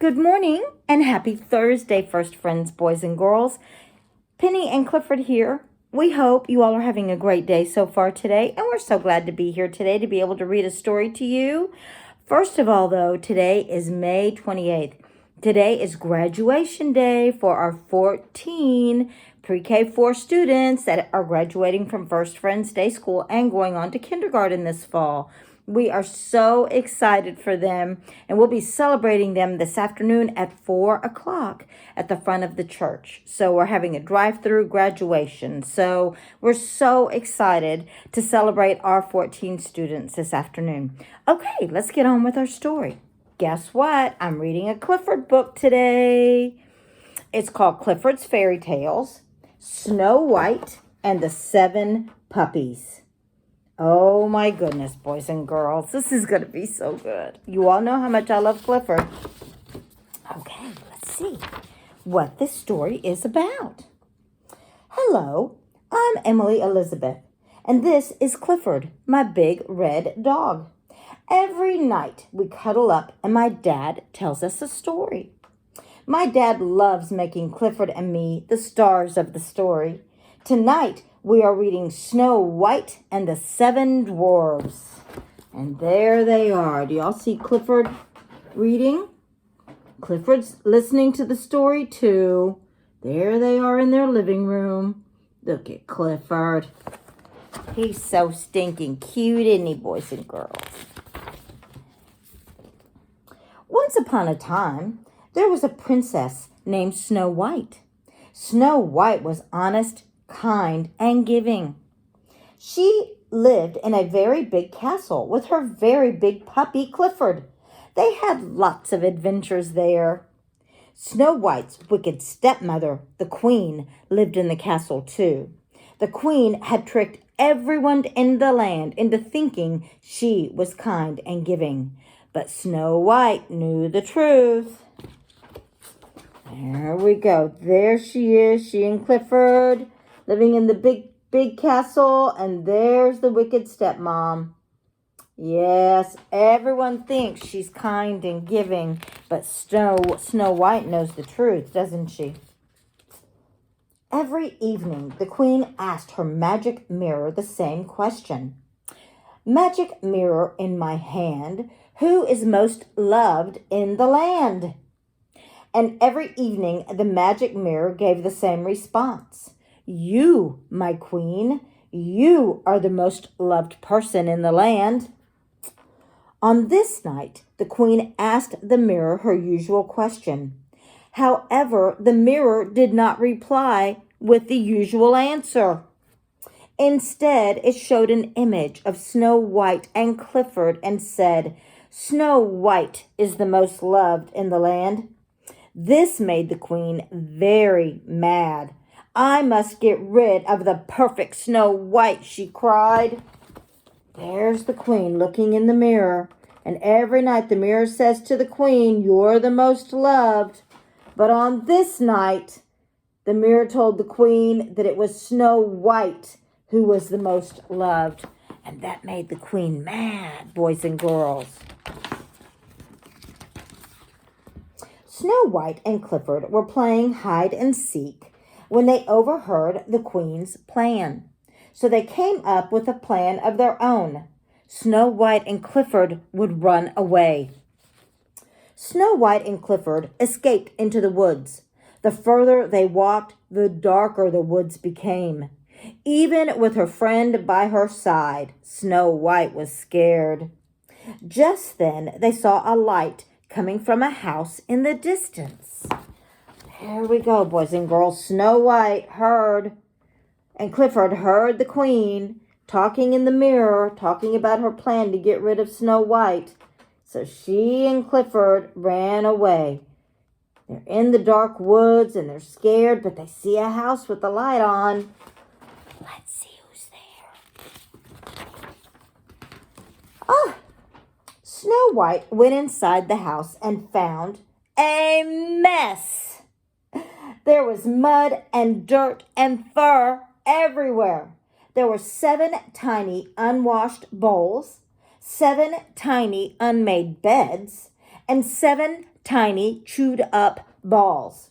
Good morning and happy Thursday, first friends, boys and girls. Penny and Clifford here. We hope you all are having a great day so far today, and we're so glad to be here today to be able to read a story to you. First of all, though, today is May 28th. Today is graduation day for our 14 pre-K4 students that are graduating from First Friends Day School and going on to kindergarten this fall. We are so excited for them, and we'll be celebrating them this afternoon at 4 o'clock at the front of the church. So we're having a drive-through graduation. So we're so excited to celebrate our 14 students this afternoon. Okay, let's get on with our story. Guess what? I'm reading a Clifford book today. It's called Clifford's Fairy Tales, Snow White and the Seven Puppies. Oh my goodness, boys and girls. This is going to be so good. You all know how much I love Clifford. Okay, let's see what this story is about. Hello, I'm Emily Elizabeth, and this is Clifford, my big red dog. Every night we cuddle up and my dad tells us a story. My dad loves making Clifford and me the stars of the story. Tonight, we are reading Snow White and the Seven Dwarfs. And there they are. Do y'all see Clifford reading? Clifford's listening to the story too. There they are in their living room. Look at Clifford. He's so stinking cute, isn't he, boys and girls? Once upon a time, there was a princess named Snow White. Snow White was honest, kind, and giving. She lived in a very big castle with her very big puppy, Clifford. They had lots of adventures there. Snow White's wicked stepmother, the queen, lived in the castle too. The queen had tricked everyone in the land into thinking she was kind and giving. But Snow White knew the truth. There we go. There she is, she and Clifford, living in the big castle, and there's the wicked stepmom. Yes, everyone thinks she's kind and giving, but Snow White knows the truth, doesn't she? Every evening, the queen asked her magic mirror the same question. Magic mirror in my hand, who is most loved in the land? And every evening, the magic mirror gave the same response. You, my queen, you are the most loved person in the land. On this night, the queen asked the mirror her usual question. However, the mirror did not reply with the usual answer. Instead, it showed an image of Snow White and Clifford and said, Snow White is the most loved in the land. This made the queen very mad. I must get rid of the perfect Snow White, she cried. There's the queen looking in the mirror, and every night the mirror says to the queen, you're the most loved. But on this night, the mirror told the queen that it was Snow White who was the most loved. And that made the queen mad, boys and girls. Snow White and Clifford were playing hide and seek when they overheard the queen's plan. So they came up with a plan of their own. Snow White and Clifford would run away. Snow White and Clifford escaped into the woods. The further they walked, the darker the woods became. Even with her friend by her side, Snow White was scared. Just then they saw a light coming from a house in the distance. Here we go, boys and girls. Snow White heard, and Clifford heard the queen talking in the mirror, talking about her plan to get rid of Snow White. So she and Clifford ran away. They're in the dark woods and they're scared, but they see a house with the light on. Let's see who's there. Oh! Snow White went inside the house and found a mess. There was mud and dirt and fur everywhere. There were 7 tiny unwashed bowls, 7 tiny unmade beds, and 7 tiny, chewed up balls.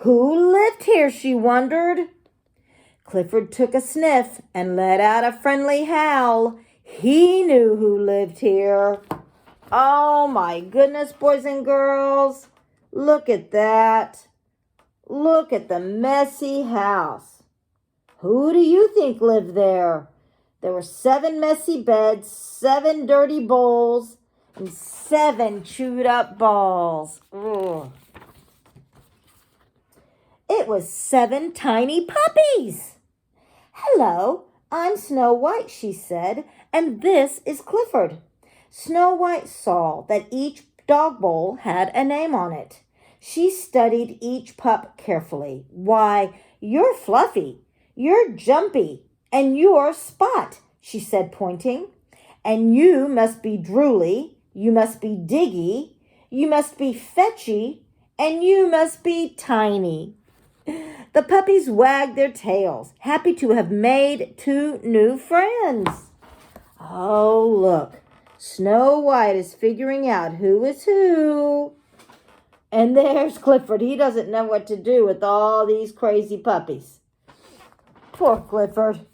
Who lived here, she wondered. Clifford took a sniff and let out a friendly howl. He knew who lived here. Oh my goodness, boys and girls. Look at that. Look at the messy house. Who do you think lived there? There were 7 messy beds, 7 dirty bowls, and 7 chewed up balls. Ugh. It was 7 tiny puppies. Hello, I'm Snow White, she said, and this is Clifford. Snow White saw that each dog bowl had a name on it. She studied each pup carefully. Why, you're Fluffy, you're Jumpy, and you're Spot, she said, pointing. And you must be Drooly, you must be Diggy, you must be Fetchy, and you must be Tiny. The puppies wagged their tails, happy to have made 2 new friends. Oh, look, Snow White is figuring out who is who. And there's Clifford. He doesn't know what to do with all these crazy puppies. Poor Clifford.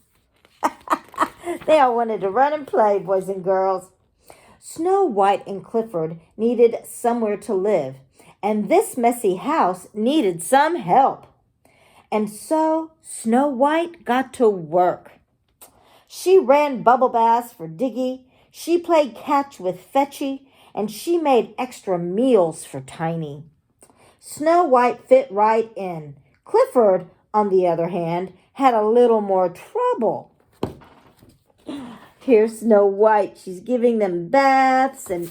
They all wanted to run and play, boys and girls. Snow White and Clifford needed somewhere to live, and this messy house needed some help. And so Snow White got to work. She ran bubble baths for Diggy, she played catch with Fetchy, and she made extra meals for Tiny. Snow White fit right in. Clifford, on the other hand, had a little more trouble. Here's Snow White. She's giving them baths and,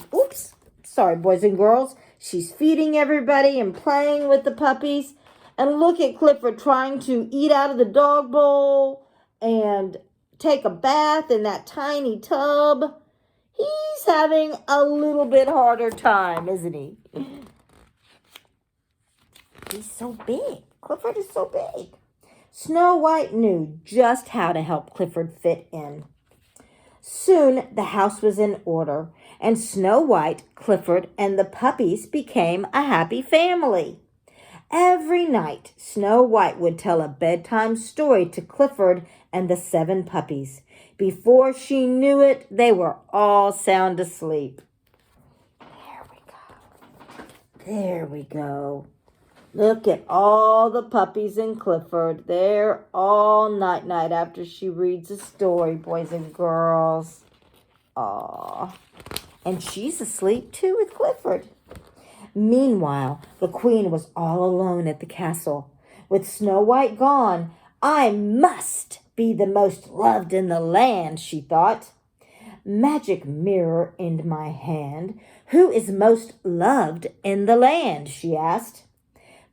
sorry, boys and girls. She's feeding everybody and playing with the puppies. And look at Clifford trying to eat out of the dog bowl and take a bath in that tiny tub. He's having a little bit harder time, isn't he? He's so big. Clifford is so big. Snow White knew just how to help Clifford fit in. Soon the house was in order, and Snow White, Clifford, and the puppies became a happy family. Every night, Snow White would tell a bedtime story to Clifford and the 7 puppies. Before she knew it, they were all sound asleep. There we go. Look at all the puppies and Clifford. They're all night-night after she reads a story, boys and girls. Aww. And she's asleep too with Clifford. Meanwhile, the queen was all alone at the castle. With Snow White gone, I must be the most loved in the land, she thought. Magic mirror in my hand, who is most loved in the land, she asked.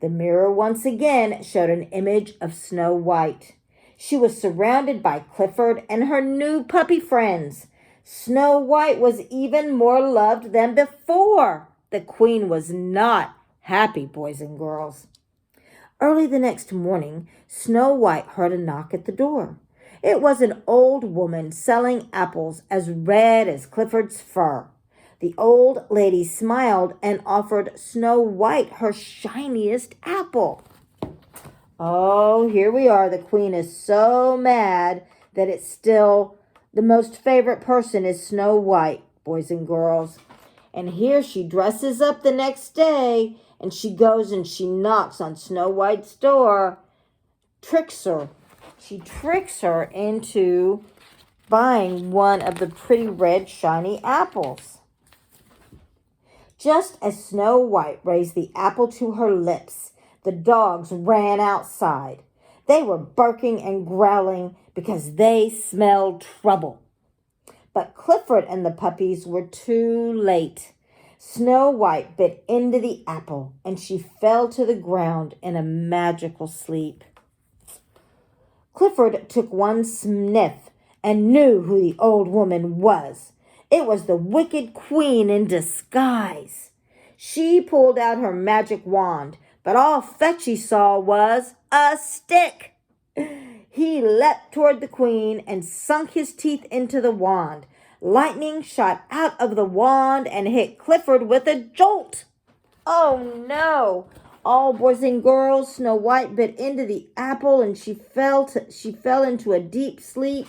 The mirror once again showed an image of Snow White. She was surrounded by Clifford and her new puppy friends. Snow White was even more loved than before. The queen was not happy, boys and girls. Early the next morning, Snow White heard a knock at the door. It was an old woman selling apples as red as Clifford's fur. The old lady smiled and offered Snow White her shiniest apple. Oh, here we are. The queen is so mad that it's still the most favorite person is Snow White, boys and girls. And here she dresses up the next day, and she goes and she knocks on Snow White's door, tricks her. She tricks her into buying one of the pretty red shiny apples. Just as Snow White raised the apple to her lips, the dogs ran outside. They were barking and growling because they smelled trouble. But Clifford and the puppies were too late. Snow White bit into the apple, and she fell to the ground in a magical sleep. Clifford took one sniff and knew who the old woman was. It was the wicked queen in disguise. She pulled out her magic wand, but all Fetchy saw was a stick. He leapt toward the queen and sunk his teeth into the wand. Lightning shot out of the wand and hit Clifford with a jolt. Oh no! All boys and girls, Snow White bit into the apple and she fell into a deep sleep.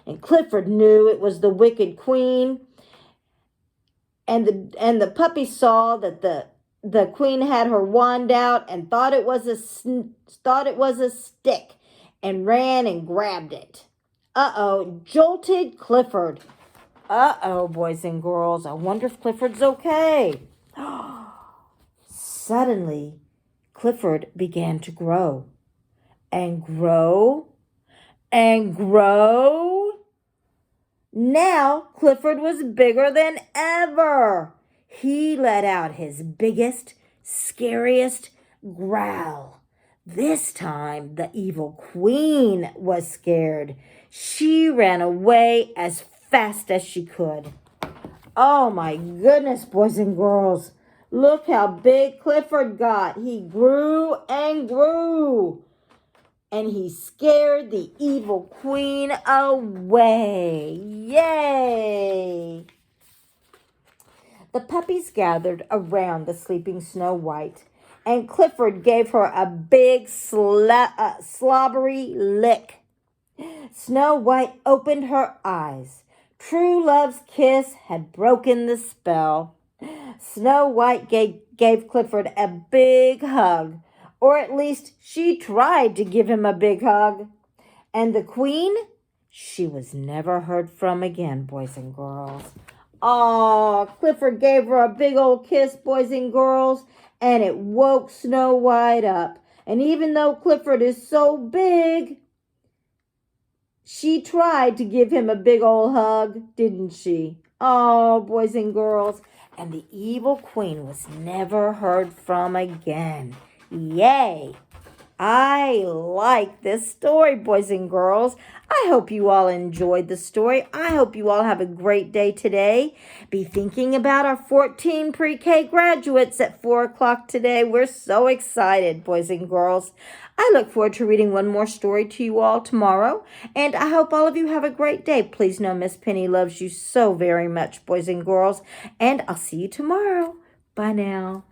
And Clifford knew it was the wicked queen. And the puppy saw that the queen had her wand out and thought it was a stick and ran and grabbed it. Uh-oh, jolted Clifford. Uh-oh, boys and girls, I wonder if Clifford's okay. Suddenly, Clifford began to grow and grow and grow. Now Clifford was bigger than ever. He let out his biggest, scariest growl. This time the evil queen was scared. She ran away as fast as she could. Oh my goodness, boys and girls. Look how big Clifford got. He grew and grew. And he scared the evil queen away. Yay! The puppies gathered around the sleeping Snow White, and Clifford gave her a big slobbery lick. Snow White opened her eyes. True love's kiss had broken the spell. Snow White gave Clifford a big hug, or at least she tried to give him a big hug. And the queen, she was never heard from again, boys and girls. Oh, Clifford gave her a big old kiss, boys and girls, and it woke Snow White up. And even though Clifford is so big, she tried to give him a big old hug, didn't she? Oh, boys and girls. And the evil queen was never heard from again. Yay! I like this story, boys and girls. I hope you all enjoyed the story. I hope you all have a great day today. Be thinking about our 14 pre-K graduates at 4 o'clock today. We're so excited, boys and girls. I look forward to reading one more story to you all tomorrow. And I hope all of you have a great day. Please know Miss Penny loves you so very much, boys and girls. And I'll see you tomorrow. Bye now.